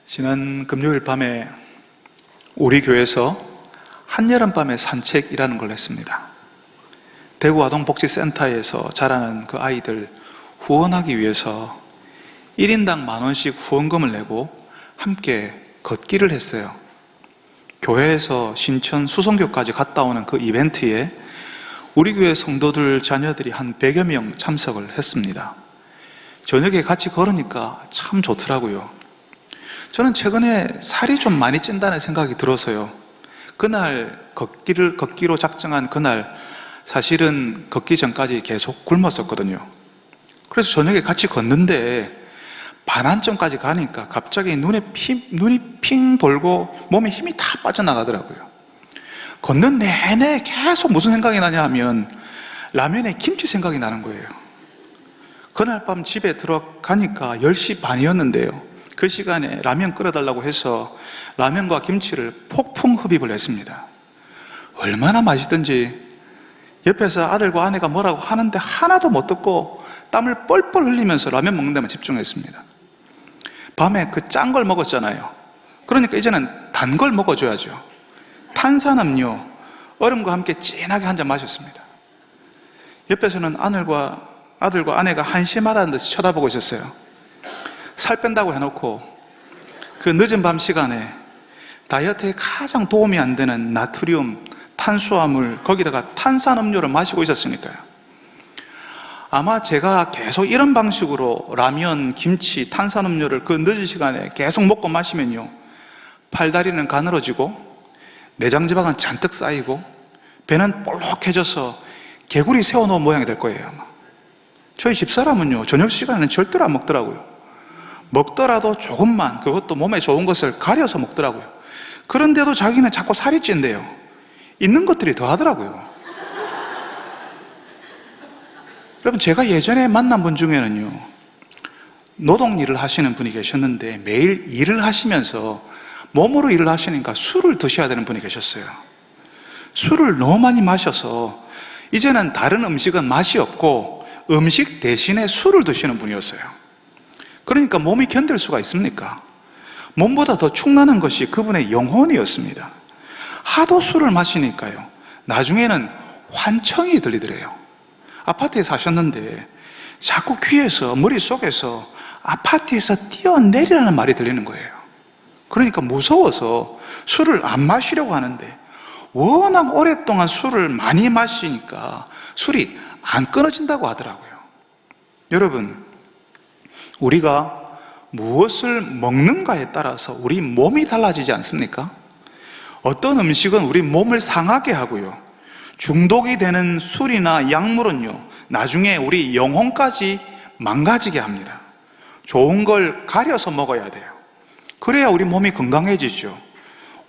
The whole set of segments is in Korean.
지난 금요일 밤에 우리 교회에서 한여름밤의 산책이라는 걸 했습니다. 대구 아동복지센터에서 자라는 그 아이들 후원하기 위해서 1인당 10,000원씩 후원금을 내고 함께 걷기를 했어요. 교회에서 신천 수성교까지 갔다 오는 그 이벤트에 우리 교회 성도들 자녀들이 한 100여 명 참석을 했습니다. 저녁에 같이 걸으니까 참 좋더라고요. 저는 최근에 살이 좀 많이 찐다는 생각이 들어서요. 그날 걷기로 작정한 그날 사실은 걷기 전까지 계속 굶었었거든요. 그래서 저녁에 같이 걷는데 반환점까지 가니까 갑자기 눈이 핑 돌고 몸에 힘이 다 빠져나가더라고요. 걷는 내내 계속 무슨 생각이 나냐 하면 라면에 김치 생각이 나는 거예요. 그날 밤 집에 들어가니까 10시 반이었는데요. 그 시간에 라면 끓여달라고 해서 라면과 김치를 폭풍 흡입을 했습니다. 얼마나 맛있던지 옆에서 아들과 아내가 뭐라고 하는데 하나도 못 듣고 땀을 뻘뻘 흘리면서 라면 먹는 데만 집중했습니다. 밤에 그 짠 걸 먹었잖아요. 그러니까 이제는 단 걸 먹어줘야죠. 탄산음료, 얼음과 함께 진하게 한 잔 마셨습니다. 옆에서는 아들과 아내가 한심하다는 듯이 쳐다보고 있었어요. 살 뺀다고 해놓고 그 늦은 밤 시간에 다이어트에 가장 도움이 안 되는 나트륨, 탄수화물, 거기다가 탄산음료를 마시고 있었으니까요. 아마 제가 계속 이런 방식으로 라면, 김치, 탄산음료를 그 늦은 시간에 계속 먹고 마시면요, 팔다리는 가늘어지고 내장지방은 잔뜩 쌓이고 배는 볼록해져서 개구리 세워놓은 모양이 될 거예요. 아마. 저희 집사람은요, 저녁 시간에는 절대로 안 먹더라고요. 먹더라도 조금만, 그것도 몸에 좋은 것을 가려서 먹더라고요. 그런데도 자기는 자꾸 살이 찐대요. 있는 것들이 더 하더라고요. 여러분, 제가 예전에 만난 분 중에는요, 노동 일을 하시는 분이 계셨는데 매일 일을 하시면서 몸으로 일을 하시니까 술을 드셔야 되는 분이 계셨어요. 술을 너무 많이 마셔서 이제는 다른 음식은 맛이 없고 음식 대신에 술을 드시는 분이었어요. 그러니까 몸이 견딜 수가 있습니까? 몸보다 더 축나는 것이 그분의 영혼이었습니다. 하도 술을 마시니까요, 나중에는 환청이 들리더래요. 아파트에 사셨는데 자꾸 귀에서, 머릿속에서 아파트에서 뛰어내리라는 말이 들리는 거예요. 그러니까 무서워서 술을 안 마시려고 하는데 워낙 오랫동안 술을 많이 마시니까 술이 안 끊어진다고 하더라고요. 여러분, 우리가 무엇을 먹는가에 따라서 우리 몸이 달라지지 않습니까? 어떤 음식은 우리 몸을 상하게 하고요, 중독이 되는 술이나 약물은요, 나중에 우리 영혼까지 망가지게 합니다. 좋은 걸 가려서 먹어야 돼요. 그래야 우리 몸이 건강해지죠.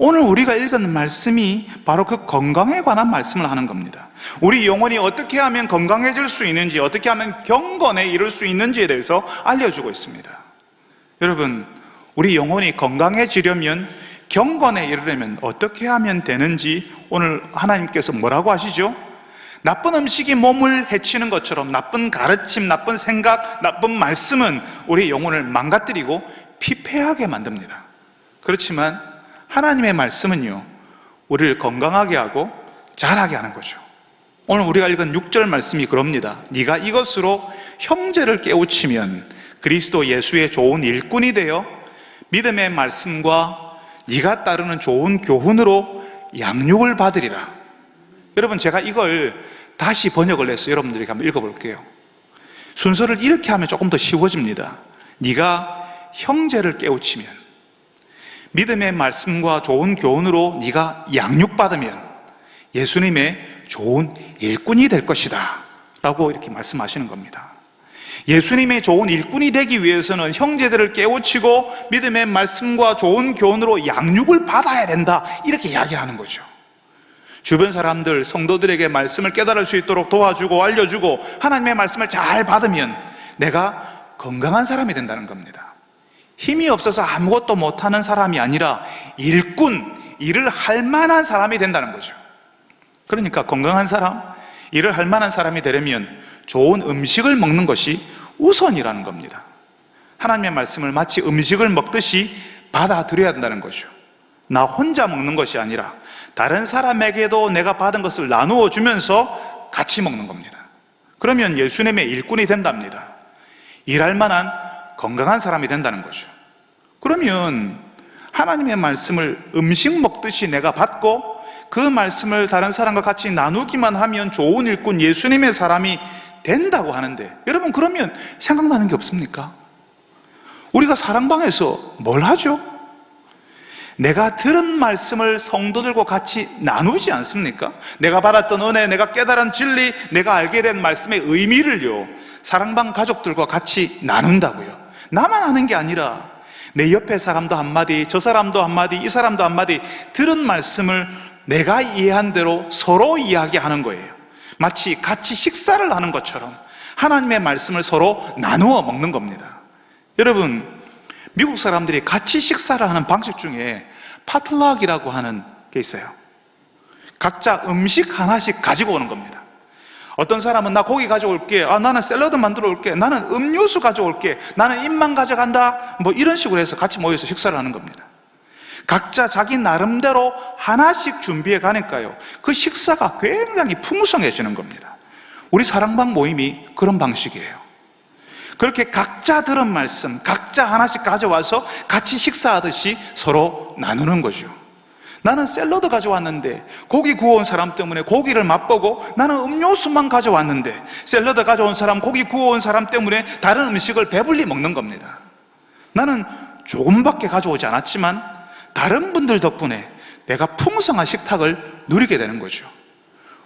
오늘 우리가 읽은 말씀이 바로 그 건강에 관한 말씀을 하는 겁니다. 우리 영혼이 어떻게 하면 건강해질 수 있는지, 어떻게 하면 경건에 이룰 수 있는지에 대해서 알려주고 있습니다. 여러분, 우리 영혼이 건강해지려면, 경건에 이르려면 어떻게 하면 되는지 오늘 하나님께서 뭐라고 하시죠? 나쁜 음식이 몸을 해치는 것처럼 나쁜 가르침, 나쁜 생각, 나쁜 말씀은 우리 영혼을 망가뜨리고 피폐하게 만듭니다. 그렇지만 하나님의 말씀은요, 우리를 건강하게 하고 자라게 하는 거죠. 오늘 우리가 읽은 6절 말씀이 그럽니다. 네가 이것으로 형제를 깨우치면 그리스도 예수의 좋은 일꾼이 되어 믿음의 말씀과 네가 따르는 좋은 교훈으로 양육을 받으리라. 여러분, 제가 이걸 다시 번역을 해서 여러분들에게 한번 읽어볼게요. 순서를 이렇게 하면 조금 더 쉬워집니다. 네가 형제를 깨우치면, 믿음의 말씀과 좋은 교훈으로 네가 양육받으면 예수님의 좋은 일꾼이 될 것이다 라고 이렇게 말씀하시는 겁니다. 예수님의 좋은 일꾼이 되기 위해서는 형제들을 깨우치고 믿음의 말씀과 좋은 교훈으로 양육을 받아야 된다, 이렇게 이야기를 하는 거죠. 주변 사람들, 성도들에게 말씀을 깨달을 수 있도록 도와주고 알려주고 하나님의 말씀을 잘 받으면 내가 건강한 사람이 된다는 겁니다. 힘이 없어서 아무것도 못하는 사람이 아니라 일꾼, 일을 할 만한 사람이 된다는 거죠. 그러니까 건강한 사람, 일을 할 만한 사람이 되려면 좋은 음식을 먹는 것이 우선이라는 겁니다. 하나님의 말씀을 마치 음식을 먹듯이 받아들여야 된다는 거죠. 나 혼자 먹는 것이 아니라 다른 사람에게도 내가 받은 것을 나누어 주면서 같이 먹는 겁니다. 그러면 예수님의 일꾼이 된답니다. 일할 만한 건강한 사람이 된다는 거죠. 그러면 하나님의 말씀을 음식 먹듯이 내가 받고 그 말씀을 다른 사람과 같이 나누기만 하면 좋은 일꾼, 예수님의 사람이 된다고 하는데, 여러분 그러면 생각나는 게 없습니까? 우리가 사랑방에서 뭘 하죠? 내가 들은 말씀을 성도들과 같이 나누지 않습니까? 내가 받았던 은혜, 내가 깨달은 진리, 내가 알게 된 말씀의 의미를요, 사랑방 가족들과 같이 나눈다고요. 나만 아는 게 아니라 내 옆에 사람도 한마디, 저 사람도 한마디, 이 사람도 한마디, 들은 말씀을 내가 이해한 대로 서로 이야기하는 거예요. 마치 같이 식사를 하는 것처럼 하나님의 말씀을 서로 나누어 먹는 겁니다. 여러분, 미국 사람들이 같이 식사를 하는 방식 중에 파틀락이라고 하는 게 있어요. 각자 음식 하나씩 가지고 오는 겁니다. 어떤 사람은 나 고기 가져올게, 나는 샐러드 만들어 올게, 나는 음료수 가져올게, 나는 입만 가져간다, 뭐 이런 식으로 해서 같이 모여서 식사를 하는 겁니다. 각자 자기 나름대로 하나씩 준비해 가니까요, 그 식사가 굉장히 풍성해지는 겁니다. 우리 사랑방 모임이 그런 방식이에요. 그렇게 각자 들은 말씀, 각자 하나씩 가져와서 같이 식사하듯이 서로 나누는 거죠. 나는 샐러드 가져왔는데 고기 구워온 사람 때문에 고기를 맛보고, 나는 음료수만 가져왔는데 샐러드 가져온 사람, 고기 구워온 사람 때문에 다른 음식을 배불리 먹는 겁니다. 나는 조금밖에 가져오지 않았지만 다른 분들 덕분에 내가 풍성한 식탁을 누리게 되는 거죠.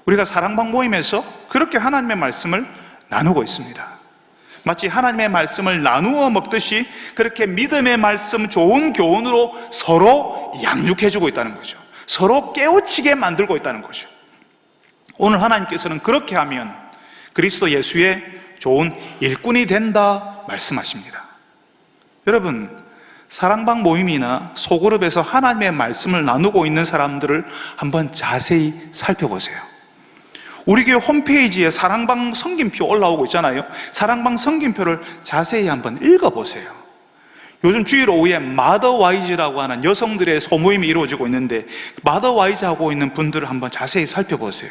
우리가 사랑방 모임에서 그렇게 하나님의 말씀을 나누고 있습니다. 마치 하나님의 말씀을 나누어 먹듯이 그렇게 믿음의 말씀, 좋은 교훈으로 서로 양육해주고 있다는 거죠. 서로 깨우치게 만들고 있다는 거죠. 오늘 하나님께서는 그렇게 하면 그리스도 예수의 좋은 일꾼이 된다 말씀하십니다. 여러분, 사랑방 모임이나 소그룹에서 하나님의 말씀을 나누고 있는 사람들을 한번 자세히 살펴보세요. 우리 교회 홈페이지에 사랑방 성김표 올라오고 있잖아요. 사랑방 성김표를 자세히 한번 읽어보세요. 요즘 주일 오후에 마더와이즈라고 하는 여성들의 소모임이 이루어지고 있는데, 마더와이즈 하고 있는 분들을 한번 자세히 살펴보세요.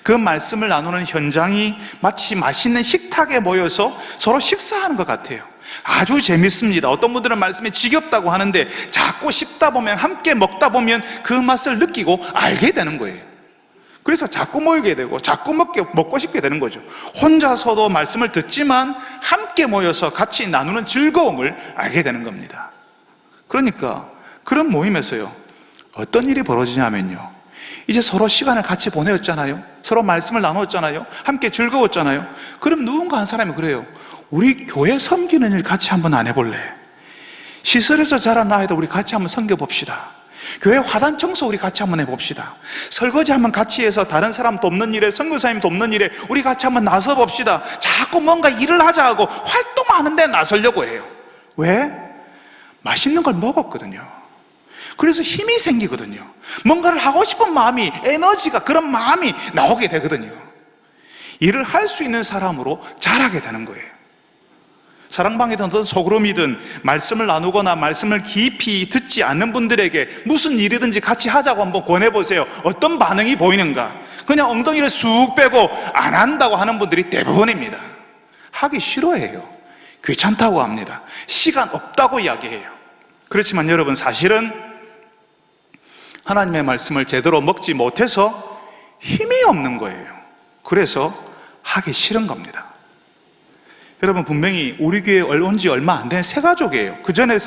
그 말씀을 나누는 현장이 마치 맛있는 식탁에 모여서 서로 식사하는 것 같아요. 아주 재밌습니다. 어떤 분들은 말씀이 지겹다고 하는데 자꾸 씹다 보면, 함께 먹다 보면 그 맛을 느끼고 알게 되는 거예요. 그래서 자꾸 모이게 되고 자꾸 먹고 싶게 되는 거죠. 혼자서도 말씀을 듣지만 함께 모여서 같이 나누는 즐거움을 알게 되는 겁니다. 그러니까 그런 모임에서요, 어떤 일이 벌어지냐면요, 이제 서로 시간을 같이 보내었잖아요. 서로 말씀을 나눴잖아요. 함께 즐거웠잖아요. 그럼 누군가 한 사람이 그래요. 우리 교회 섬기는 일 같이 한번 안 해볼래? 시설에서 자란 아이들 우리 같이 한번 섬겨봅시다. 교회 화단 청소 우리 같이 한번 해봅시다. 설거지 한번 같이 해서 다른 사람 돕는 일에, 선교사님 돕는 일에 우리 같이 한번 나서봅시다. 자꾸 뭔가 일을 하자 하고 활동하는 데 나서려고 해요. 왜? 맛있는 걸 먹었거든요. 그래서 힘이 생기거든요. 뭔가를 하고 싶은 마음이, 에너지가, 그런 마음이 나오게 되거든요. 일을 할 수 있는 사람으로 자라게 되는 거예요. 사랑방이든 소그룹이든 말씀을 나누거나 말씀을 깊이 듣지 않는 분들에게 무슨 일이든지 같이 하자고 한번 권해보세요. 어떤 반응이 보이는가? 그냥 엉덩이를 쑥 빼고 안 한다고 하는 분들이 대부분입니다. 하기 싫어해요. 귀찮다고 합니다. 시간 없다고 이야기해요. 그렇지만 여러분, 사실은 하나님의 말씀을 제대로 먹지 못해서 힘이 없는 거예요. 그래서 하기 싫은 겁니다. 여러분, 분명히 우리 교회에 온 지 얼마 안 된 새가족이에요. 그 전에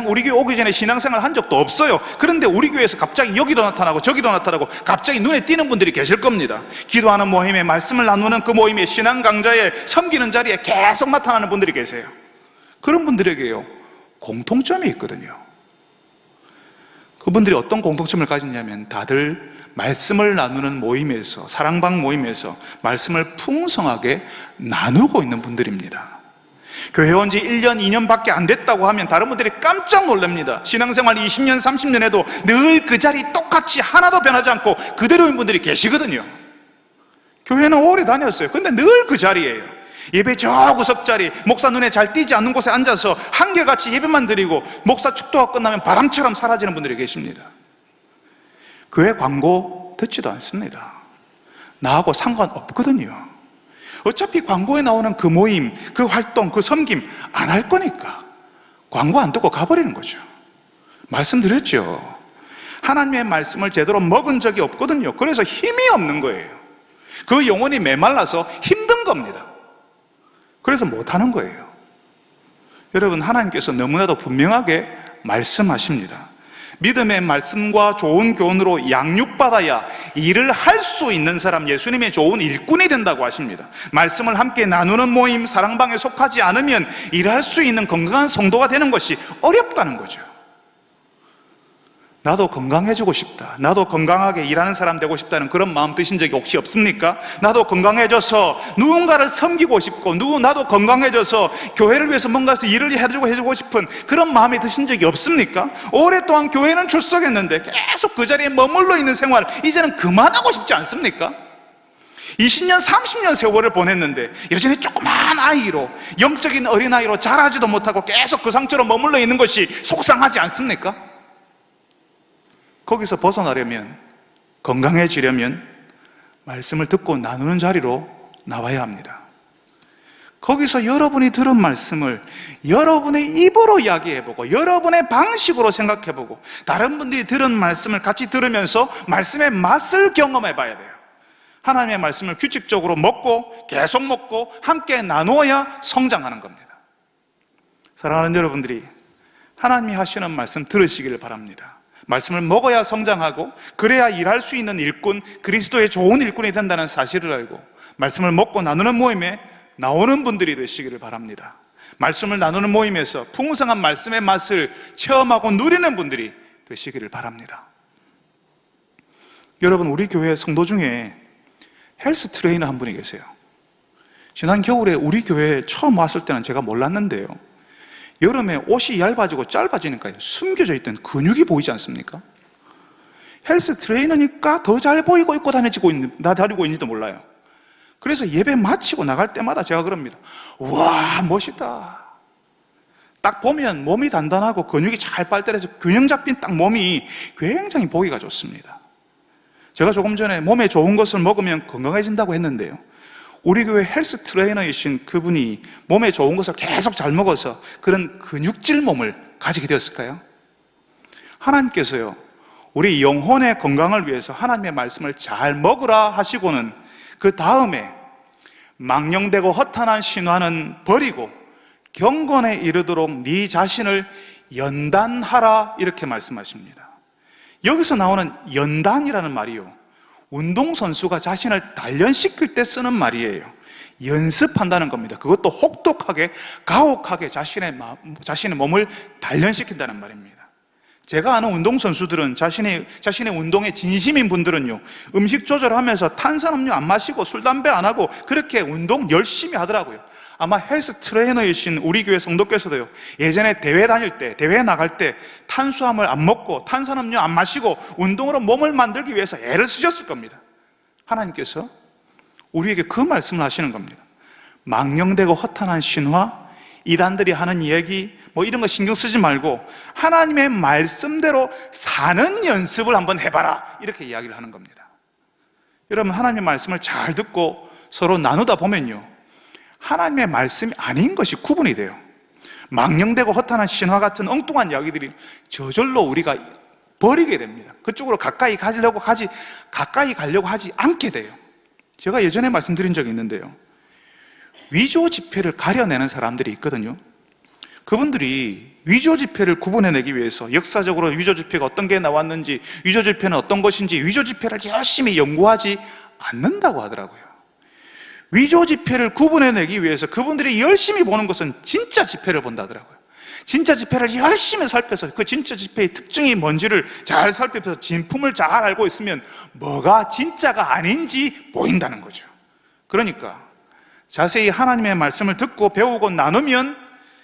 우리 교회 오기 전에 신앙생활 한 적도 없어요. 그런데 우리 교회에서 갑자기 여기도 나타나고 저기도 나타나고 갑자기 눈에 띄는 분들이 계실 겁니다. 기도하는 모임에, 말씀을 나누는 그 모임에, 신앙 강좌에, 섬기는 자리에 계속 나타나는 분들이 계세요. 그런 분들에게요, 공통점이 있거든요. 그분들이 어떤 공통점을 가졌냐면, 다들 말씀을 나누는 모임에서, 사랑방 모임에서 말씀을 풍성하게 나누고 있는 분들입니다. 교회 온 지 1년, 2년밖에 안 됐다고 하면 다른 분들이 깜짝 놀랍니다. 신앙생활 20년, 30년 해도 늘 그 자리 똑같이 하나도 변하지 않고 그대로인 분들이 계시거든요. 교회는 오래 다녔어요. 근데 늘 그 자리예요. 예배 저 구석자리, 목사 눈에 잘 띄지 않는 곳에 앉아서 한결같이 예배만 드리고 목사 축도가 끝나면 바람처럼 사라지는 분들이 계십니다. 교회 광고 듣지도 않습니다. 나하고 상관없거든요. 어차피 광고에 나오는 그 모임, 그 활동, 그 섬김 안 할 거니까 광고 안 듣고 가버리는 거죠. 말씀드렸죠. 하나님의 말씀을 제대로 먹은 적이 없거든요. 그래서 힘이 없는 거예요. 그 영혼이 메말라서 힘든 겁니다. 그래서 못하는 거예요. 여러분, 하나님께서 너무나도 분명하게 말씀하십니다. 믿음의 말씀과 좋은 교훈으로 양육받아야 일을 할 수 있는 사람, 예수님의 좋은 일꾼이 된다고 하십니다. 말씀을 함께 나누는 모임, 사랑방에 속하지 않으면 일할 수 있는 건강한 성도가 되는 것이 어렵다는 거죠. 나도 건강해지고 싶다, 나도 건강하게 일하는 사람 되고 싶다는 그런 마음 드신 적이 혹시 없습니까? 나도 건강해져서 누군가를 섬기고 싶고, 나도 건강해져서 교회를 위해서 뭔가 일을 해주고 싶은 그런 마음이 드신 적이 없습니까? 오랫동안 교회는 출석했는데 계속 그 자리에 머물러 있는 생활 이제는 그만하고 싶지 않습니까? 20년, 30년 세월을 보냈는데 여전히 조그만 아이로, 영적인 어린아이로 자라지도 못하고 계속 그 상처로 머물러 있는 것이 속상하지 않습니까? 거기서 벗어나려면, 건강해지려면 말씀을 듣고 나누는 자리로 나와야 합니다. 거기서 여러분이 들은 말씀을 여러분의 입으로 이야기해보고 여러분의 방식으로 생각해보고 다른 분들이 들은 말씀을 같이 들으면서 말씀의 맛을 경험해봐야 돼요. 하나님의 말씀을 규칙적으로 먹고 계속 먹고 함께 나누어야 성장하는 겁니다. 사랑하는 여러분들이 하나님이 하시는 말씀 들으시기를 바랍니다. 말씀을 먹어야 성장하고 그래야 일할 수 있는 일꾼, 그리스도의 좋은 일꾼이 된다는 사실을 알고 말씀을 먹고 나누는 모임에 나오는 분들이 되시기를 바랍니다. 말씀을 나누는 모임에서 풍성한 말씀의 맛을 체험하고 누리는 분들이 되시기를 바랍니다. 여러분, 우리 교회 성도 중에 헬스 트레이너 한 분이 계세요. 지난 겨울에 우리 교회에 처음 왔을 때는 제가 몰랐는데요, 여름에 옷이 얇아지고 짧아지니까 숨겨져 있던 근육이 보이지 않습니까? 헬스 트레이너니까 더 잘 보이고 입고 다니고 있는지도 몰라요. 그래서 예배 마치고 나갈 때마다 제가 그럽니다. 우와, 멋있다. 딱 보면 몸이 단단하고 근육이 잘 발달해서 균형 잡힌 딱 몸이 굉장히 보기가 좋습니다. 제가 조금 전에 몸에 좋은 것을 먹으면 건강해진다고 했는데요, 우리 교회 헬스 트레이너이신 그분이 몸에 좋은 것을 계속 잘 먹어서 그런 근육질 몸을 가지게 되었을까요? 하나님께서요, 우리 영혼의 건강을 위해서 하나님의 말씀을 잘 먹으라 하시고는 그 다음에 망령되고 허탄한 신화는 버리고 경건에 이르도록 네 자신을 연단하라, 이렇게 말씀하십니다. 여기서 나오는 연단이라는 말이요, 운동선수가 자신을 단련시킬 때 쓰는 말이에요. 연습한다는 겁니다. 그것도 혹독하게, 가혹하게 자신의 몸을 단련시킨다는 말입니다. 제가 아는 운동선수들은 자신의 운동에 진심인 분들은요, 음식 조절하면서 탄산음료 안 마시고 술, 담배 안 하고 그렇게 운동 열심히 하더라고요. 아마 헬스 트레이너이신 우리 교회 성도께서도요, 예전에 대회 다닐 때, 대회 나갈 때 탄수화물 안 먹고 탄산음료 안 마시고 운동으로 몸을 만들기 위해서 애를 쓰셨을 겁니다. 하나님께서 우리에게 그 말씀을 하시는 겁니다. 망령되고 허탄한 신화, 이단들이 하는 이야기 이런 거 신경 쓰지 말고 하나님의 말씀대로 사는 연습을 한번 해봐라, 이렇게 이야기를 하는 겁니다. 여러분, 하나님의 말씀을 잘 듣고 서로 나누다 보면요, 하나님의 말씀이 아닌 것이 구분이 돼요. 망령되고 허탄한 신화 같은 엉뚱한 이야기들이 저절로 우리가 버리게 됩니다. 그쪽으로 가까이 가려고 하지 않게 돼요. 제가 예전에 말씀드린 적이 있는데요, 위조 지폐를 가려내는 사람들이 있거든요. 그분들이 위조 지폐를 구분해내기 위해서 역사적으로 위조 지폐가 어떤 게 나왔는지, 위조 지폐는 어떤 것인지 위조 지폐를 열심히 연구하지 않는다고 하더라고요. 위조 지폐를 구분해내기 위해서 그분들이 열심히 보는 것은 진짜 지폐를 본다더라고요. 진짜 지폐를 열심히 살펴서 그 진짜 지폐의 특징이 뭔지를 잘 살펴서 진품을 잘 알고 있으면 뭐가 진짜가 아닌지 보인다는 거죠. 그러니까 자세히 하나님의 말씀을 듣고 배우고 나누면,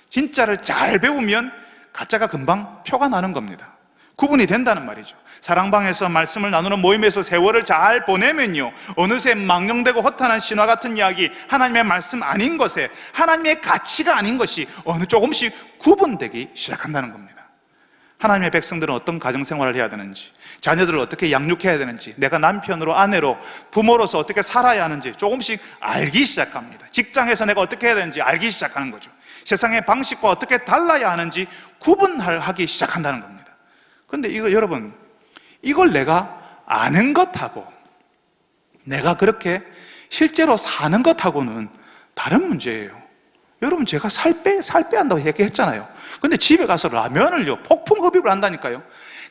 진짜를 잘 배우면 가짜가 금방 표가 나는 겁니다. 구분이 된다는 말이죠. 사랑방에서 말씀을 나누는 모임에서 세월을 잘 보내면요, 어느새 망령되고 허탄한 신화 같은 이야기, 하나님의 말씀 아닌 것에, 하나님의 가치가 아닌 것이 어느 조금씩 구분되기 시작한다는 겁니다. 하나님의 백성들은 어떤 가정생활을 해야 되는지, 자녀들을 어떻게 양육해야 되는지, 내가 남편으로, 아내로, 부모로서 어떻게 살아야 하는지 조금씩 알기 시작합니다. 직장에서 내가 어떻게 해야 되는지 알기 시작하는 거죠. 세상의 방식과 어떻게 달라야 하는지 구분하기 시작한다는 겁니다. 그런데 이거 여러분, 이걸 내가 아는 것하고 내가 그렇게 실제로 사는 것하고는 다른 문제예요. 여러분, 제가 살 빼한다고 얘기했잖아요. 근데 집에 가서 라면을요, 폭풍 흡입을 한다니까요.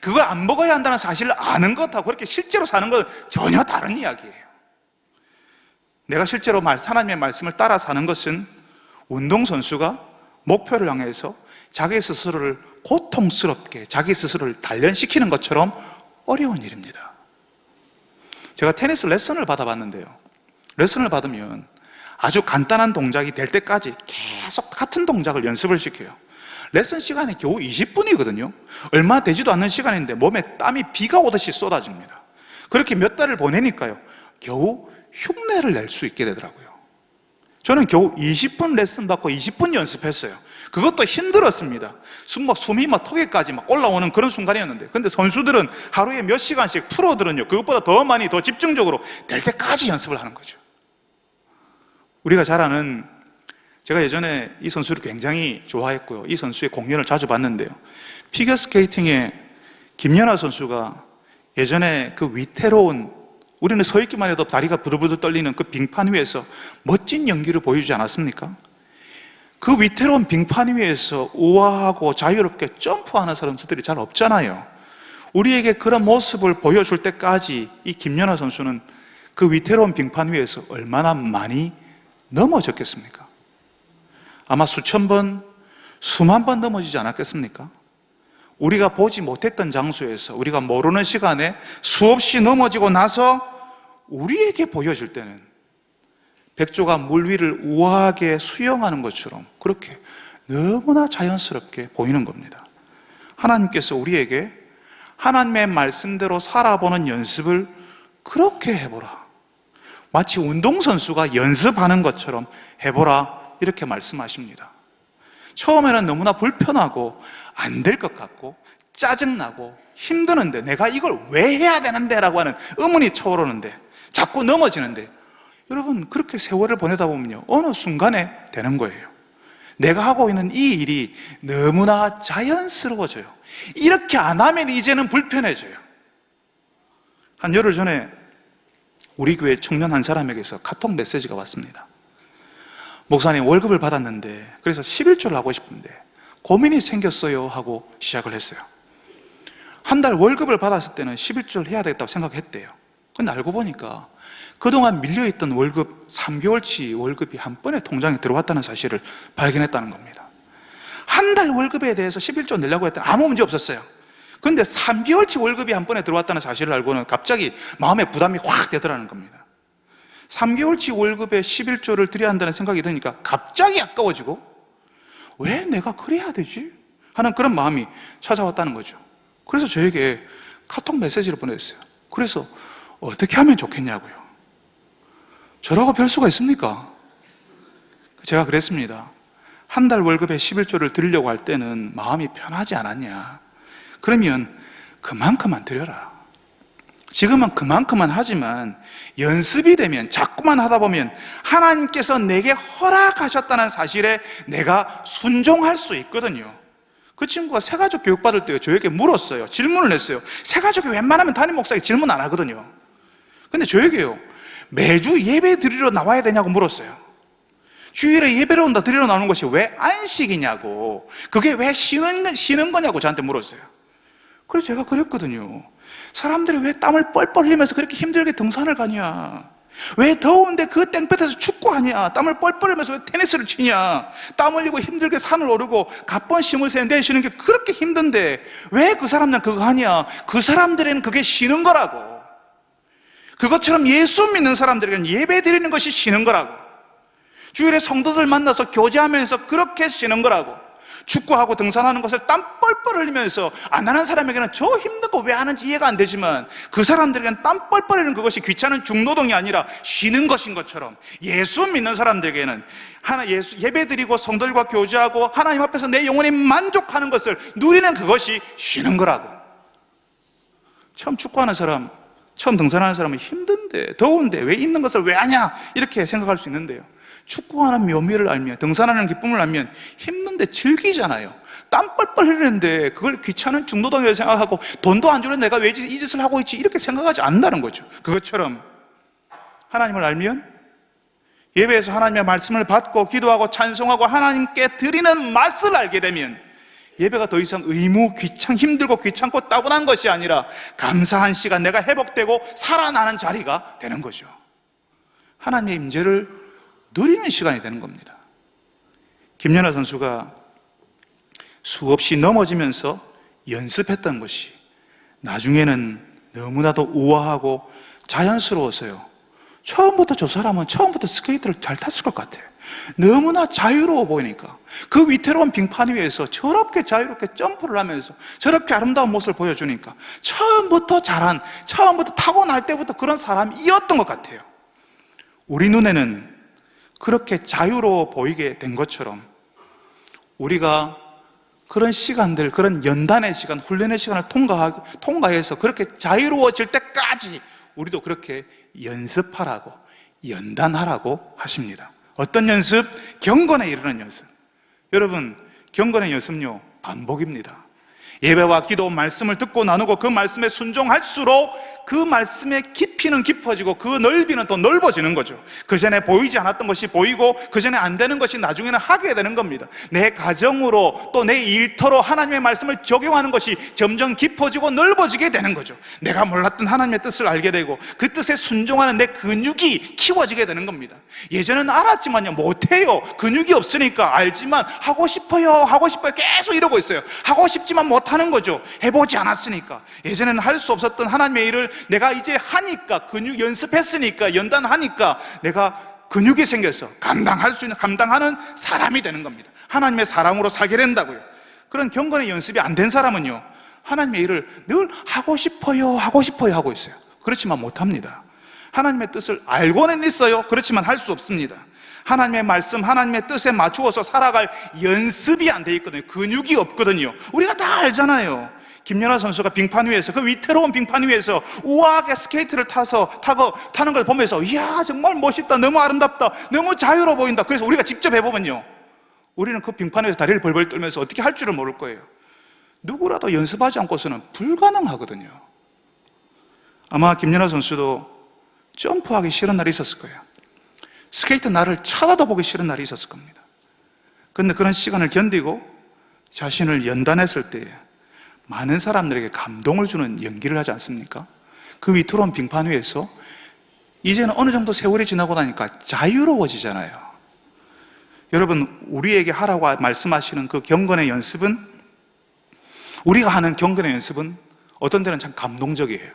그걸 안 먹어야 한다는 사실을 아는 것하고 그렇게 실제로 사는 건 전혀 다른 이야기예요. 내가 실제로 하나님의 말씀을 따라 사는 것은 운동선수가 목표를 향해서 자기 스스로를 고통스럽게 자기 스스로를 단련시키는 것처럼 어려운 일입니다. 제가 테니스 레슨을 받아봤는데요, 레슨을 받으면 아주 간단한 동작이 될 때까지 계속 같은 동작을 연습을 시켜요. 레슨 시간이 겨우 20분이거든요 얼마 되지도 않는 시간인데 몸에 땀이 비가 오듯이 쏟아집니다. 그렇게 몇 달을 보내니까요, 겨우 흉내를 낼 수 있게 되더라고요. 저는 겨우 20분 레슨 받고 20분 연습했어요. 그것도 힘들었습니다. 숨이 막 턱에까지 막 올라오는 그런 순간이었는데, 근데 선수들은 하루에 몇 시간씩, 프로들은요 그것보다 더 많이, 더 집중적으로 될 때까지 연습을 하는 거죠. 우리가 잘 아는, 제가 예전에 이 선수를 굉장히 좋아했고요, 이 선수의 공연을 자주 봤는데요, 피겨스케이팅의 김연아 선수가 예전에 그 위태로운, 우리는 서 있기만 해도 다리가 부들부들 떨리는 그 빙판 위에서 멋진 연기를 보여주지 않았습니까? 그 위태로운 빙판 위에서 우아하고 자유롭게 점프하는 사람들이 잘 없잖아요. 우리에게 그런 모습을 보여줄 때까지 이 김연아 선수는 그 위태로운 빙판 위에서 얼마나 많이 넘어졌겠습니까? 아마 수천 번, 수만 번 넘어지지 않았겠습니까? 우리가 보지 못했던 장소에서, 우리가 모르는 시간에 수없이 넘어지고 나서 우리에게 보여질 때는 백조가 물 위를 우아하게 수영하는 것처럼 그렇게 너무나 자연스럽게 보이는 겁니다. 하나님께서 우리에게 하나님의 말씀대로 살아보는 연습을 그렇게 해보라, 마치 운동선수가 연습하는 것처럼 해보라, 이렇게 말씀하십니다. 처음에는 너무나 불편하고 안 될 것 같고 짜증나고 힘드는데, 내가 이걸 왜 해야 되는데 라고 하는 의문이 쳐오르는데, 자꾸 넘어지는데, 여러분, 그렇게 세월을 보내다 보면요, 어느 순간에 되는 거예요. 내가 하고 있는 이 일이 너무나 자연스러워져요. 이렇게 안 하면 이제는 불편해져요. 한 열흘 전에 우리 교회 청년 한 사람에게서 카톡 메시지가 왔습니다. 목사님, 월급을 받았는데 그래서 11조를 하고 싶은데 고민이 생겼어요 하고 시작을 했어요. 한 달 월급을 받았을 때는 11조를 해야 되겠다고 생각했대요. 근데 알고 보니까 그동안 밀려있던 월급 3개월치 월급이 한 번에 통장에 들어왔다는 사실을 발견했다는 겁니다. 한 달 월급에 대해서 11조 내려고 했더니 아무 문제 없었어요. 그런데 3개월치 월급이 한 번에 들어왔다는 사실을 알고는 갑자기 마음에 부담이 확 되더라는 겁니다. 3개월치 월급에 11조를 드려야 한다는 생각이 드니까 갑자기 아까워지고, 왜 내가 그래야 되지? 하는 그런 마음이 찾아왔다는 거죠. 그래서 저에게 카톡 메시지를 보냈어요. 그래서 어떻게 하면 좋겠냐고요. 저라고 별 수가 있습니까? 제가 그랬습니다. 한 달 월급에 11조를 드리려고 할 때는 마음이 편하지 않았냐? 그러면 그만큼만 드려라. 지금은 그만큼만 하지만 연습이 되면, 자꾸만 하다 보면 하나님께서 내게 허락하셨다는 사실에 내가 순종할 수 있거든요. 그 친구가 새가족 교육받을 때 저에게 물었어요. 질문을 했어요. 새가족이 웬만하면 담임 목사에게 질문 안 하거든요. 근데 저에게요, 매주 예배 드리러 나와야 되냐고 물었어요. 주일에 예배를 온다 드리러 나오는 것이 왜 안식이냐고, 그게 왜 쉬는 거냐고 저한테 물었어요. 그래서 제가 그랬거든요. 사람들이 왜 땀을 뻘뻘 흘리면서 그렇게 힘들게 등산을 가냐? 왜 더운데 그 땡볕에서 축구하냐? 땀을 뻘뻘 흘리면서 왜 테니스를 치냐? 땀 흘리고 힘들게 산을 오르고 갑번 힘을 내쉬는 게 그렇게 힘든데 왜 그 사람들은 그거 하냐? 그 사람들에는 그게 쉬는 거라고. 그것처럼 예수 믿는 사람들에게는 예배 드리는 것이 쉬는 거라고. 주일에 성도들 만나서 교제하면서 그렇게 쉬는 거라고. 축구하고 등산하는 것을 땀 뻘뻘 흘리면서 안 하는 사람에게는 저 힘든 거 왜 하는지 이해가 안 되지만 그 사람들에게는 땀 뻘뻘 흘리는 그것이 귀찮은 중노동이 아니라 쉬는 것인 것처럼 예수 믿는 사람들에게는 예배드리고 성도들과 교제하고 하나님 앞에서 내 영혼이 만족하는 것을 누리는 그것이 쉬는 거라고. 처음 축구하는 사람, 처음 등산하는 사람은 힘든데, 더운데 왜 있는 것을 왜 하냐 이렇게 생각할 수 있는데요, 축구하는 묘미를 알면, 등산하는 기쁨을 알면 힘든데 즐기잖아요. 땀 뻘뻘 흘리는데 그걸 귀찮은 중노동이라고 생각하고 돈도 안 주는 내가 왜 이 짓을 하고 있지 이렇게 생각하지 않는다는 거죠. 그것처럼 하나님을 알면, 예배에서 하나님의 말씀을 받고 기도하고 찬송하고 하나님께 드리는 맛을 알게 되면 예배가 더 이상 의무, 힘들고 귀찮고 따분한 것이 아니라 감사한 시간, 내가 회복되고 살아나는 자리가 되는 거죠. 하나님의 임재를 누리는 시간이 되는 겁니다. 김연아 선수가 수없이 넘어지면서 연습했던 것이 나중에는 너무나도 우아하고 자연스러워서요, 처음부터 저 사람은 처음부터 스케이트를 잘 탔을 것 같아요. 너무나 자유로워 보이니까 그 위태로운 빙판 위에서 저렇게 자유롭게 점프를 하면서 저렇게 아름다운 모습을 보여주니까 처음부터 타고날 때부터 그런 사람이었던 것 같아요. 우리 눈에는 그렇게 자유로워 보이게 된 것처럼 우리가 그런 시간들, 그런 연단의 시간, 훈련의 시간을 통과해서 그렇게 자유로워질 때까지 우리도 그렇게 연습하라고, 연단하라고 하십니다. 어떤 연습? 경건에 이르는 연습. 여러분, 경건의 연습은요, 반복입니다. 예배와 기도, 말씀을 듣고 나누고 그 말씀에 순종할수록 그 말씀의 깊이는 깊어지고 그 넓이는 또 넓어지는 거죠. 그 전에 보이지 않았던 것이 보이고 그 전에 안 되는 것이 나중에는 하게 되는 겁니다. 내 가정으로 또 내 일터로 하나님의 말씀을 적용하는 것이 점점 깊어지고 넓어지게 되는 거죠. 내가 몰랐던 하나님의 뜻을 알게 되고 그 뜻에 순종하는 내 근육이 키워지게 되는 겁니다. 예전에는 알았지만요, 못해요. 근육이 없으니까. 알지만 하고 싶어요 계속 이러고 있어요. 하고 싶지만 못하는 거죠. 해보지 않았으니까. 예전에는 할 수 없었던 하나님의 일을 내가 이제 하니까, 근육 연습했으니까, 연단하니까 내가 근육이 생겨서 감당하는 사람이 되는 겁니다. 하나님의 사람으로 살게 된다고요. 그런 경건의 연습이 안 된 사람은요, 하나님의 일을 늘 하고 싶어요 하고 있어요. 그렇지만 못합니다. 하나님의 뜻을 알고는 있어요. 그렇지만 할 수 없습니다. 하나님의 말씀, 하나님의 뜻에 맞추어서 살아갈 연습이 안 돼 있거든요. 근육이 없거든요. 우리가 다 알잖아요. 김연아 선수가 빙판 위에서, 그 위태로운 빙판 위에서 우아하게 스케이트를 타는 걸 보면서 이야, 정말 멋있다, 너무 아름답다, 너무 자유로워 보인다. 그래서 우리가 직접 해보면요, 우리는 그 빙판 위에서 다리를 벌벌 떨면서 어떻게 할 줄을 모를 거예요. 누구라도 연습하지 않고서는 불가능하거든요. 아마 김연아 선수도 점프하기 싫은 날이 있었을 거예요. 스케이트 나를 쳐다도 보기 싫은 날이 있었을 겁니다. 그런데 그런 시간을 견디고 자신을 연단했을 때 많은 사람들에게 감동을 주는 연기를 하지 않습니까? 그 위태로운 빙판 위에서 이제는 어느 정도 세월이 지나고 나니까 자유로워지잖아요. 여러분, 우리에게 하라고 말씀하시는 그 경건의 연습은, 우리가 하는 경건의 연습은 어떤 때는 참 감동적이에요.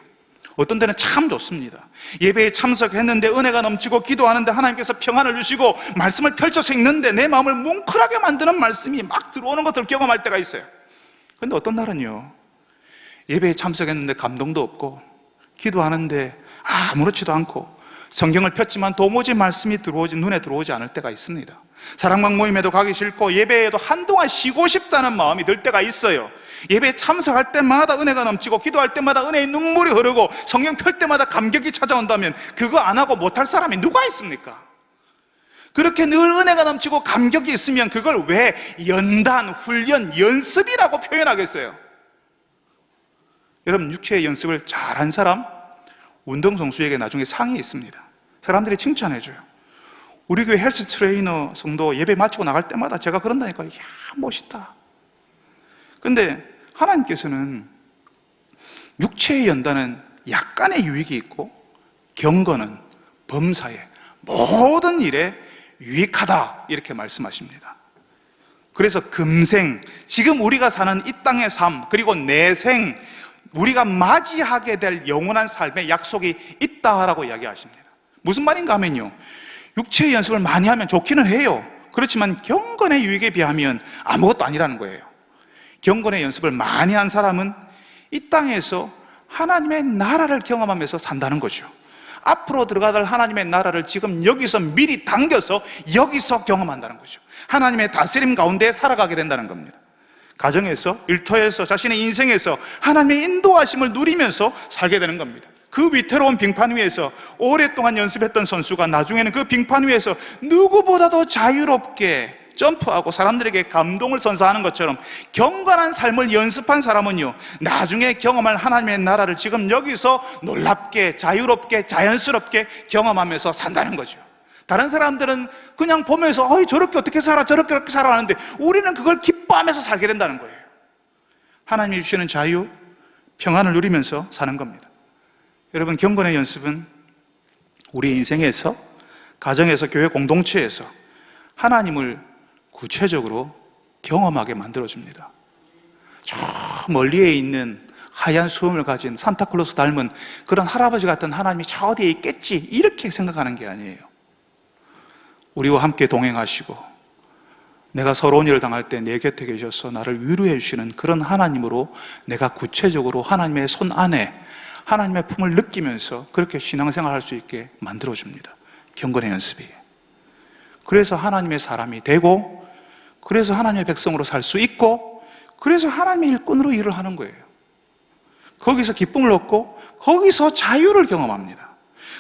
어떤 때는 참 좋습니다. 예배에 참석했는데 은혜가 넘치고 기도하는데 하나님께서 평안을 주시고 말씀을 펼쳐서 읽는데 내 마음을 뭉클하게 만드는 말씀이 막 들어오는 것들을 경험할 때가 있어요. 그런데 어떤 날은요, 예배에 참석했는데 감동도 없고 기도하는데 아무렇지도 않고 성경을 폈지만 도무지 말씀이 눈에 들어오지 않을 때가 있습니다. 사랑방 모임에도 가기 싫고 예배에도 한동안 쉬고 싶다는 마음이 들 때가 있어요. 예배에 참석할 때마다 은혜가 넘치고 기도할 때마다 은혜의 눈물이 흐르고 성경 펼 때마다 감격이 찾아온다면 그거 안 하고 못할 사람이 누가 있습니까? 그렇게 늘 은혜가 넘치고 감격이 있으면 그걸 왜 연단, 훈련, 연습이라고 표현하겠어요? 여러분, 육체의 연습을 잘한 사람, 운동선수에게 나중에 상이 있습니다. 사람들이 칭찬해줘요. 우리 교회 헬스 트레이너 성도 예배 마치고 나갈 때마다 제가 그런다니까, 이야, 멋있다. 근데 하나님께서는 육체의 연단은 약간의 유익이 있고 경건은 범사에 모든 일에 유익하다, 이렇게 말씀하십니다. 그래서 금생, 지금 우리가 사는 이 땅의 삶, 그리고 내생, 우리가 맞이하게 될 영원한 삶의 약속이 있다라고 이야기하십니다. 무슨 말인가 하면요, 육체의 연습을 많이 하면 좋기는 해요. 그렇지만 경건의 유익에 비하면 아무것도 아니라는 거예요. 경건의 연습을 많이 한 사람은 이 땅에서 하나님의 나라를 경험하면서 산다는 거죠. 앞으로 들어갈 하나님의 나라를 지금 여기서 미리 당겨서 여기서 경험한다는 거죠. 하나님의 다스림 가운데 살아가게 된다는 겁니다. 가정에서, 일터에서, 자신의 인생에서 하나님의 인도하심을 누리면서 살게 되는 겁니다. 그 위태로운 빙판 위에서 오랫동안 연습했던 선수가 나중에는 그 빙판 위에서 누구보다도 자유롭게 점프하고 사람들에게 감동을 선사하는 것처럼 경건한 삶을 연습한 사람은요, 나중에 경험할 하나님의 나라를 지금 여기서 놀랍게, 자유롭게, 자연스럽게 경험하면서 산다는 거죠. 다른 사람들은 그냥 보면서 저렇게 어떻게 살아, 저렇게 살아 하는데 우리는 그걸 기뻐하면서 살게 된다는 거예요. 하나님이 주시는 자유, 평안을 누리면서 사는 겁니다. 여러분, 경건의 연습은 우리 인생에서, 가정에서, 교회 공동체에서 하나님을 구체적으로 경험하게 만들어줍니다. 저 멀리에 있는 하얀 수염을 가진 산타클로스 닮은 그런 할아버지 같은 하나님이 저 어디에 있겠지, 이렇게 생각하는 게 아니에요. 우리와 함께 동행하시고 내가 서러운 일을 당할 때 내 곁에 계셔서 나를 위로해 주시는 그런 하나님으로 내가 구체적으로 하나님의 손 안에 하나님의 품을 느끼면서 그렇게 신앙생활할 수 있게 만들어줍니다. 경건의 연습이. 그래서 하나님의 사람이 되고, 그래서 하나님의 백성으로 살 수 있고, 그래서 하나님의 일꾼으로 일을 하는 거예요. 거기서 기쁨을 얻고 거기서 자유를 경험합니다.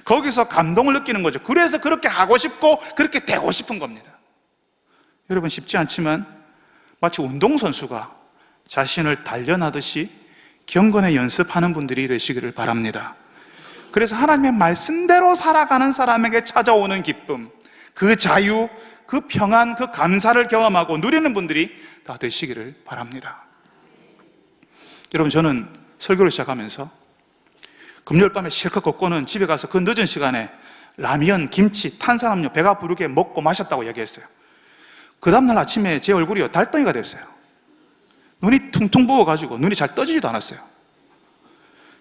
거기서 감동을 느끼는 거죠. 그래서 그렇게 하고 싶고 그렇게 되고 싶은 겁니다. 여러분, 쉽지 않지만 마치 운동선수가 자신을 단련하듯이 경건의 연습하는 분들이 되시기를 바랍니다. 그래서 하나님의 말씀대로 살아가는 사람에게 찾아오는 기쁨, 그 자유, 그 평안, 그 감사를 경험하고 누리는 분들이 다 되시기를 바랍니다. 여러분, 저는 설교를 시작하면서 금요일 밤에 실컷 걷고는 집에 가서 그 늦은 시간에 라면, 김치, 탄산음료 배가 부르게 먹고 마셨다고 얘기했어요. 그 다음날 아침에 제 얼굴이 달덩이가 됐어요. 눈이 퉁퉁 부어가지고 눈이 잘 떠지지도 않았어요.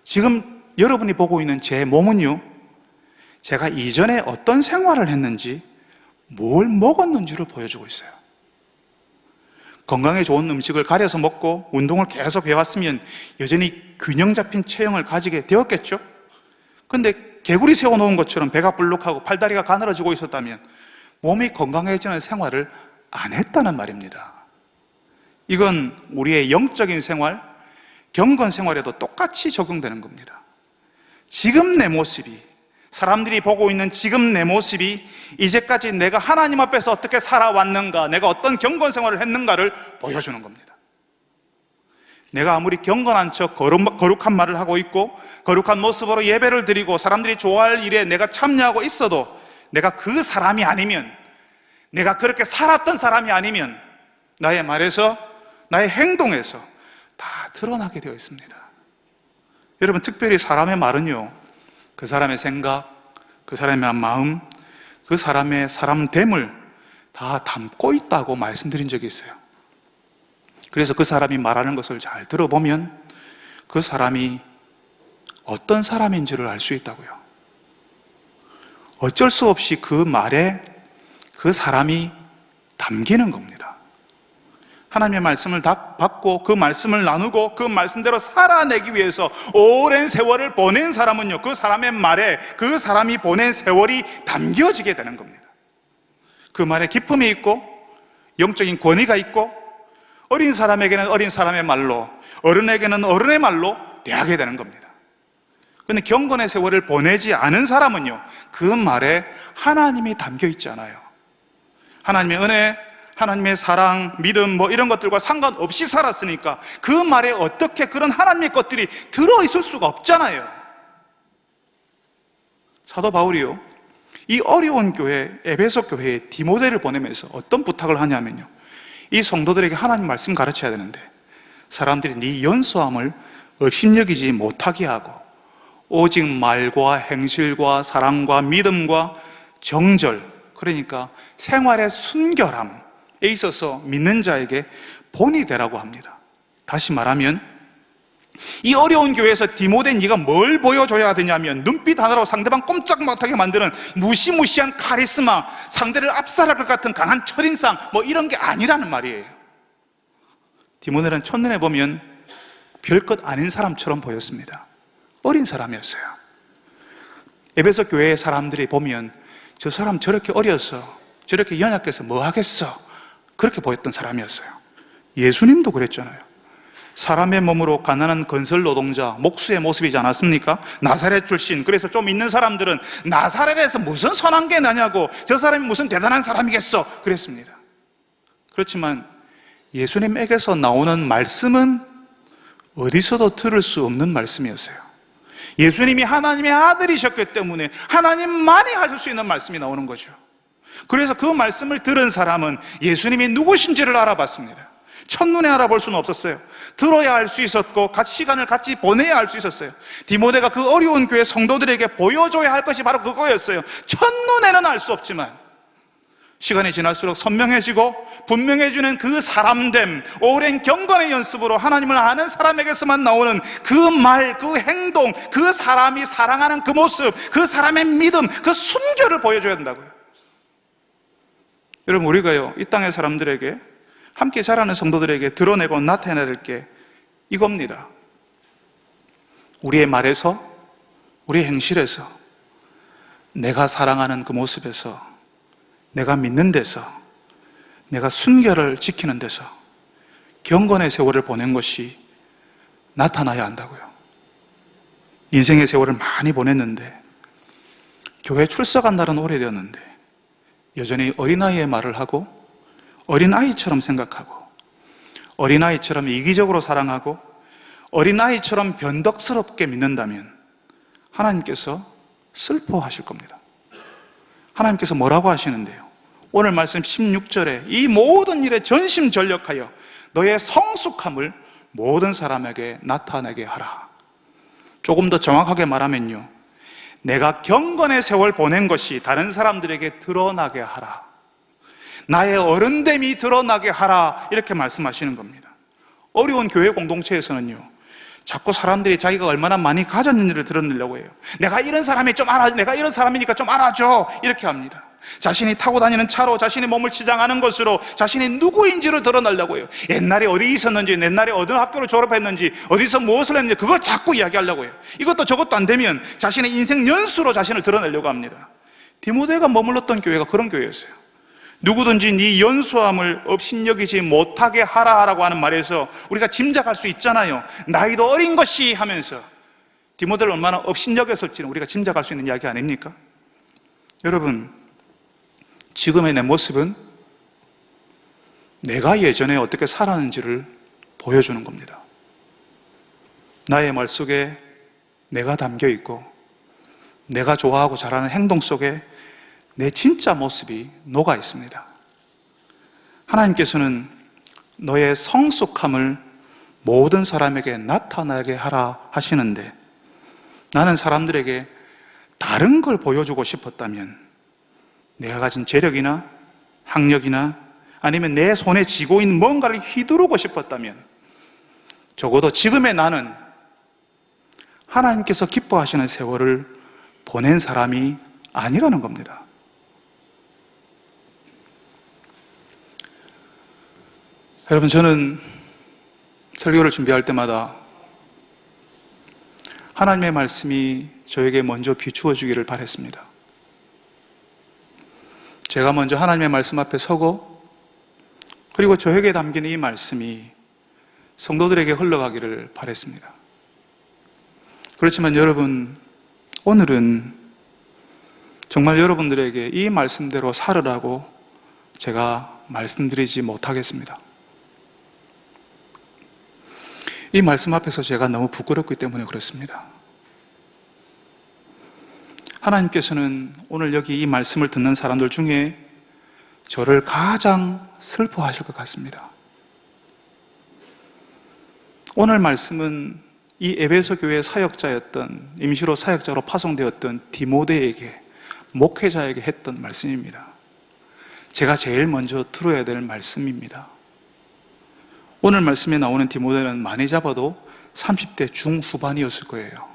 지금 여러분이 보고 있는 제 몸은요, 제가 이전에 어떤 생활을 했는지, 뭘 먹었는지를 보여주고 있어요. 건강에 좋은 음식을 가려서 먹고 운동을 계속 해왔으면 여전히 균형 잡힌 체형을 가지게 되었겠죠? 근데 개구리 세워놓은 것처럼 배가 불룩하고 팔다리가 가늘어지고 있었다면 몸이 건강해지는 생활을 안 했다는 말입니다. 이건 우리의 영적인 생활, 경건 생활에도 똑같이 적용되는 겁니다. 지금 내 모습이, 사람들이 보고 있는 지금 내 모습이 이제까지 내가 하나님 앞에서 어떻게 살아왔는가, 내가 어떤 경건 생활을 했는가를 보여주는 겁니다. 내가 아무리 경건한 척 거룩한 말을 하고 있고 거룩한 모습으로 예배를 드리고 사람들이 좋아할 일에 내가 참여하고 있어도 내가 그 사람이 아니면, 내가 그렇게 살았던 사람이 아니면 나의 말에서, 나의 행동에서 다 드러나게 되어 있습니다. 여러분, 특별히 사람의 말은요, 그 사람의 생각, 그 사람의 마음, 그 사람의 사람됨을 다 담고 있다고 말씀드린 적이 있어요. 그래서 그 사람이 말하는 것을 잘 들어보면 그 사람이 어떤 사람인지를 알 수 있다고요. 어쩔 수 없이 그 말에 그 사람이 담기는 겁니다. 하나님의 말씀을 받고 그 말씀을 나누고 그 말씀대로 살아내기 위해서 오랜 세월을 보낸 사람은요, 그 사람의 말에 그 사람이 보낸 세월이 담겨지게 되는 겁니다. 그 말에 기쁨이 있고 영적인 권위가 있고 어린 사람에게는 어린 사람의 말로, 어른에게는 어른의 말로 대하게 되는 겁니다. 그런데 경건의 세월을 보내지 않은 사람은요, 그 말에 하나님이 담겨 있지 않아요. 하나님의 은혜, 하나님의 사랑, 믿음 이런 것들과 상관없이 살았으니까 그 말에 어떻게 그런 하나님의 것들이 들어있을 수가 없잖아요. 사도 바울이요, 이 어려운 교회, 에베소 교회에 디모데를 보내면서 어떤 부탁을 하냐면요, 이 성도들에게 하나님 말씀 가르쳐야 되는데 사람들이 네 연소함을 업신여기지 못하게 하고 오직 말과 행실과 사랑과 믿음과 정절, 그러니까 생활의 순결함에 있어서 믿는 자에게 본이 되라고 합니다. 다시 말하면 이 어려운 교회에서 디모데 네가 뭘 보여줘야 되냐면 눈빛 하나로 상대방 꼼짝 못하게 만드는 무시무시한 카리스마, 상대를 압살할 것 같은 강한 첫인상, 뭐 이런 게 아니라는 말이에요. 디모데는 첫눈에 보면 별것 아닌 사람처럼 보였습니다. 어린 사람이었어요. 에베소 교회의 사람들이 보면 저 사람 저렇게 어려서 저렇게 연약해서 뭐 하겠어, 그렇게 보였던 사람이었어요. 예수님도 그랬잖아요. 사람의 몸으로 가난한 건설 노동자, 목수의 모습이지 않았습니까? 나사렛 출신. 그래서 좀 있는 사람들은 나사렛에서 무슨 선한 게 나냐고, 저 사람이 무슨 대단한 사람이겠어, 그랬습니다. 그렇지만 예수님에게서 나오는 말씀은 어디서도 들을 수 없는 말씀이었어요. 예수님이 하나님의 아들이셨기 때문에 하나님만이 하실 수 있는 말씀이 나오는 거죠. 그래서 그 말씀을 들은 사람은 예수님이 누구신지를 알아봤습니다. 첫눈에 알아볼 수는 없었어요. 들어야 알 수 있었고 시간을 같이 보내야 알 수 있었어요. 디모데가 그 어려운 교회 성도들에게 보여줘야 할 것이 바로 그거였어요. 첫눈에는 알 수 없지만 시간이 지날수록 선명해지고 분명해지는 그 사람됨, 오랜 경건의 연습으로 하나님을 아는 사람에게서만 나오는 그 말, 그 행동, 그 사람이 사랑하는 그 모습, 그 사람의 믿음, 그 순결을 보여줘야 된다고요. 여러분, 우리가요, 이 땅의 사람들에게, 함께 자라는 성도들에게 드러내고 나타내야 될 게 이겁니다. 우리의 말에서, 우리의 행실에서, 내가 사랑하는 그 모습에서, 내가 믿는 데서, 내가 순결을 지키는 데서 경건의 세월을 보낸 것이 나타나야 한다고요. 인생의 세월을 많이 보냈는데, 교회 출석한 날은 오래되었는데 여전히 어린아이의 말을 하고 어린아이처럼 생각하고 어린아이처럼 이기적으로 사랑하고 어린아이처럼 변덕스럽게 믿는다면 하나님께서 슬퍼하실 겁니다. 하나님께서 뭐라고 하시는데요? 오늘 말씀 16절에 이 모든 일에 전심전력하여 너의 성숙함을 모든 사람에게 나타내게 하라. 조금 더 정확하게 말하면요, 내가 경건의 세월 보낸 것이 다른 사람들에게 드러나게 하라. 나의 어른됨이 드러나게 하라, 이렇게 말씀하시는 겁니다. 어려운 교회 공동체에서는요, 자꾸 사람들이 자기가 얼마나 많이 가졌는지를 드러내려고 해요. 내가 이런 사람이 좀 알아, 내가 이런 사람이니까 좀 알아줘, 이렇게 합니다. 자신이 타고 다니는 차로, 자신의 몸을 치장하는 것으로 자신이 누구인지를 드러내려고 해요. 옛날에 어디 있었는지, 옛날에 어느 학교를 졸업했는지, 어디서 무엇을 했는지 그걸 자꾸 이야기하려고 해요. 이것도 저것도 안 되면 자신의 인생 연수로 자신을 드러내려고 합니다. 디모데가 머물렀던 교회가 그런 교회였어요. 누구든지 네 연수함을 업신여기지 못하게 하라라고 하는 말에서 우리가 짐작할 수 있잖아요. 나이도 어린 것이 하면서 디모데를 얼마나 업신여겼을지는 우리가 짐작할 수 있는 이야기 아닙니까? 여러분, 지금의 내 모습은 내가 예전에 어떻게 살았는지를 보여주는 겁니다. 나의 말 속에 내가 담겨 있고 내가 좋아하고 잘하는 행동 속에 내 진짜 모습이 녹아 있습니다. 하나님께서는 너의 성숙함을 모든 사람에게 나타나게 하라 하시는데, 나는 사람들에게 다른 걸 보여주고 싶었다면, 내가 가진 재력이나 학력이나 아니면 내 손에 쥐고 있는 뭔가를 휘두르고 싶었다면 적어도 지금의 나는 하나님께서 기뻐하시는 세월을 보낸 사람이 아니라는 겁니다. 여러분, 저는 설교를 준비할 때마다 하나님의 말씀이 저에게 먼저 비추어 주기를 바랬습니다. 제가 먼저 하나님의 말씀 앞에 서고, 그리고 저에게 담긴 이 말씀이 성도들에게 흘러가기를 바랬습니다. 그렇지만 여러분, 오늘은 정말 여러분들에게 이 말씀대로 살으라고 제가 말씀드리지 못하겠습니다. 이 말씀 앞에서 제가 너무 부끄럽기 때문에 그렇습니다. 하나님께서는 오늘 여기 이 말씀을 듣는 사람들 중에 저를 가장 슬퍼하실 것 같습니다. 오늘 말씀은 이 에베소 교회의 사역자였던, 임시로 사역자로 파송되었던 디모데에게, 목회자에게 했던 말씀입니다. 제가 제일 먼저 들어야 될 말씀입니다. 오늘 말씀에 나오는 디모데는 많이 잡아도 30대 중후반이었을 거예요.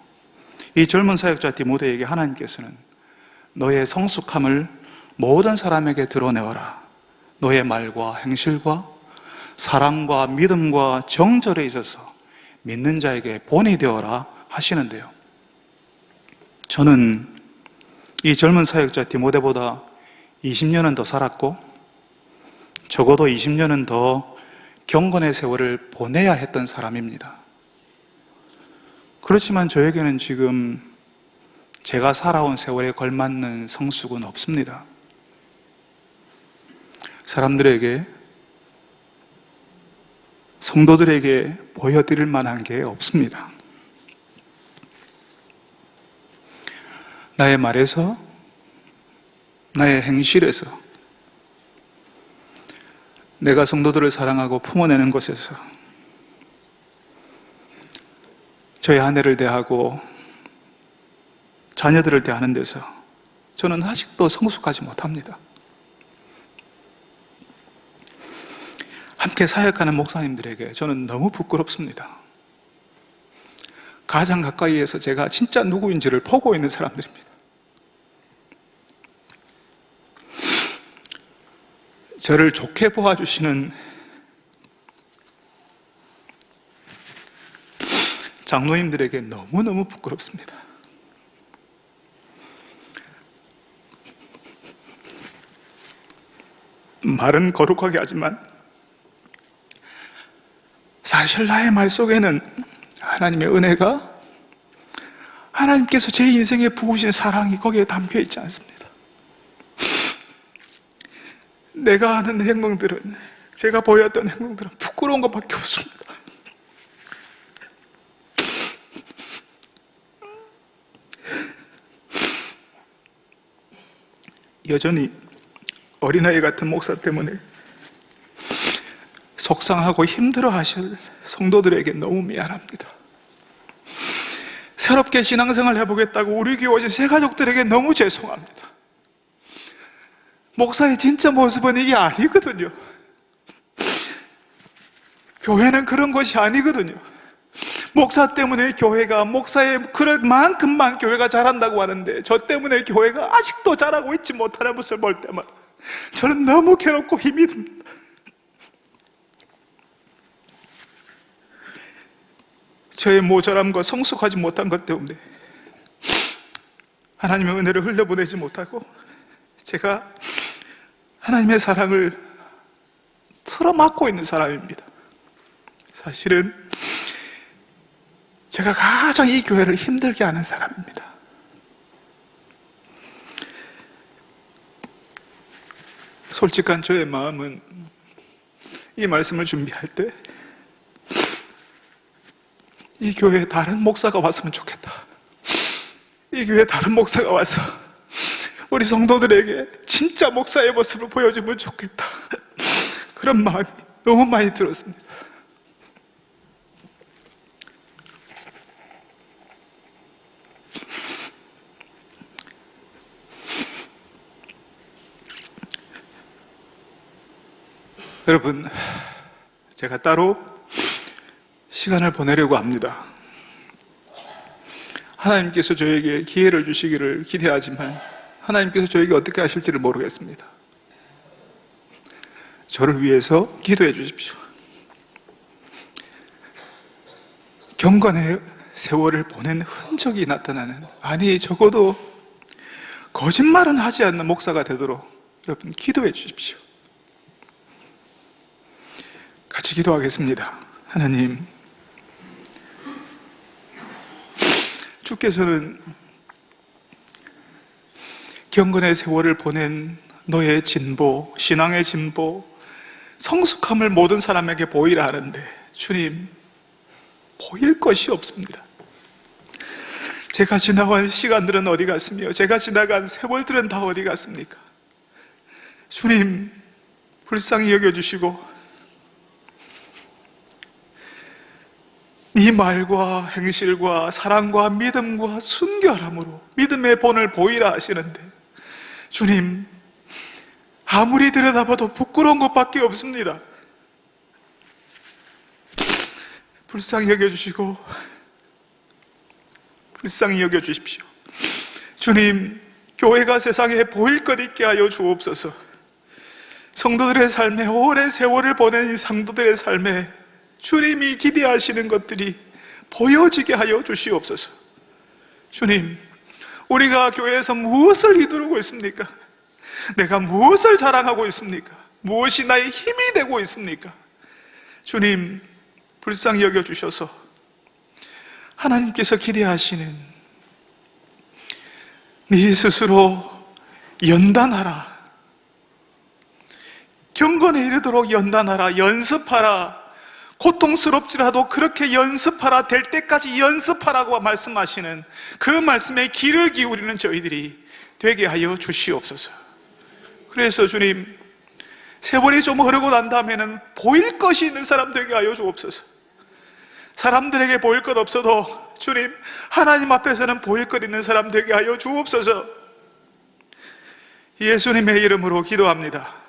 이 젊은 사역자 디모데에게 하나님께서는 너의 성숙함을 모든 사람에게 드러내어라. 너의 말과 행실과 사랑과 믿음과 정절에 있어서 믿는 자에게 본이 되어라 하시는데요. 저는 이 젊은 사역자 디모데보다 20년은 더 살았고 적어도 20년은 더 경건의 세월을 보내야 했던 사람입니다. 그렇지만 저에게는 지금 제가 살아온 세월에 걸맞는 성숙은 없습니다. 사람들에게, 성도들에게 보여드릴 만한 게 없습니다. 나의 말에서, 나의 행실에서, 내가 성도들을 사랑하고 품어내는 것에서, 저의 아내를 대하고 자녀들을 대하는 데서 저는 아직도 성숙하지 못합니다. 함께 사역하는 목사님들에게 저는 너무 부끄럽습니다. 가장 가까이에서 제가 진짜 누구인지를 보고 있는 사람들입니다. 저를 좋게 보아주시는 장로님들에게 너무너무 부끄럽습니다. 말은 거룩하게 하지만 사실 나의 말 속에는 하나님의 은혜가, 하나님께서 제 인생에 부으신 사랑이 거기에 담겨 있지 않습니다. 내가 하는 행동들은, 제가 보였던 행동들은 부끄러운 것밖에 없습니다. 여전히 어린아이 같은 목사 때문에 속상하고 힘들어 하실 성도들에게 너무 미안합니다. 새롭게 신앙생활 해보겠다고 우리 교회 오신 새 가족들에게 너무 죄송합니다. 목사의 진짜 모습은 이게 아니거든요. 교회는 그런 것이 아니거든요. 목사 때문에 교회가, 목사의 그만큼만 교회가 자란다고 하는데 저 때문에 교회가 아직도 자라고 있지 못하는 모습을 볼 때마다 저는 너무 괴롭고 힘이 듭니다. 저의 모자람과 성숙하지 못한 것 때문에 하나님의 은혜를 흘려보내지 못하고 제가 하나님의 사랑을 틀어막고 있는 사람입니다. 사실은 제가 가장 이 교회를 힘들게 하는 사람입니다. 솔직한 저의 마음은 이 말씀을 준비할 때 이 교회에 다른 목사가 왔으면 좋겠다. 이 교회에 다른 목사가 와서 우리 성도들에게 진짜 목사의 모습을 보여주면 좋겠다. 그런 마음이 너무 많이 들었습니다. 여러분, 제가 따로 시간을 보내려고 합니다. 하나님께서 저에게 기회를 주시기를 기대하지만 하나님께서 저에게 어떻게 하실지를 모르겠습니다. 저를 위해서 기도해 주십시오. 경건의 세월을 보낸 흔적이 나타나는, 아니 적어도 거짓말은 하지 않는 목사가 되도록 여러분 기도해 주십시오. 같이 기도하겠습니다. 하나님, 주께서는 경건의 세월을 보낸 너의 진보, 신앙의 진보, 성숙함을 모든 사람에게 보이라 하는데 주님, 보일 것이 없습니다. 제가 지나간 시간들은 어디 갔으며 제가 지나간 세월들은 다 어디 갔습니까? 주님, 불쌍히 여겨주시고 네 말과 행실과 사랑과 믿음과 순결함으로 믿음의 본을 보이라 하시는데 주님, 아무리 들여다봐도 부끄러운 것밖에 없습니다. 불쌍히 여겨주시고 불쌍히 여겨주십시오. 주님, 교회가 세상에 보일 것 있게 하여 주옵소서. 성도들의 삶에, 오랜 세월을 보낸 이 성도들의 삶에 주님이 기대하시는 것들이 보여지게 하여 주시옵소서. 주님, 우리가 교회에서 무엇을 이루고 있습니까? 내가 무엇을 자랑하고 있습니까? 무엇이 나의 힘이 되고 있습니까? 주님, 불쌍히 여겨주셔서 하나님께서 기대하시는 네 스스로 연단하라, 경건에 이르도록 연단하라, 연습하라, 고통스럽지라도 그렇게 연습하라, 될 때까지 연습하라고 말씀하시는 그 말씀에 귀를 기울이는 저희들이 되게 하여 주시옵소서. 그래서 주님, 세월이 좀 흐르고 난 다음에는 보일 것이 있는 사람 되게 하여 주옵소서. 사람들에게 보일 것 없어도 주님, 하나님 앞에서는 보일 것 있는 사람 되게 하여 주옵소서. 예수님의 이름으로 기도합니다.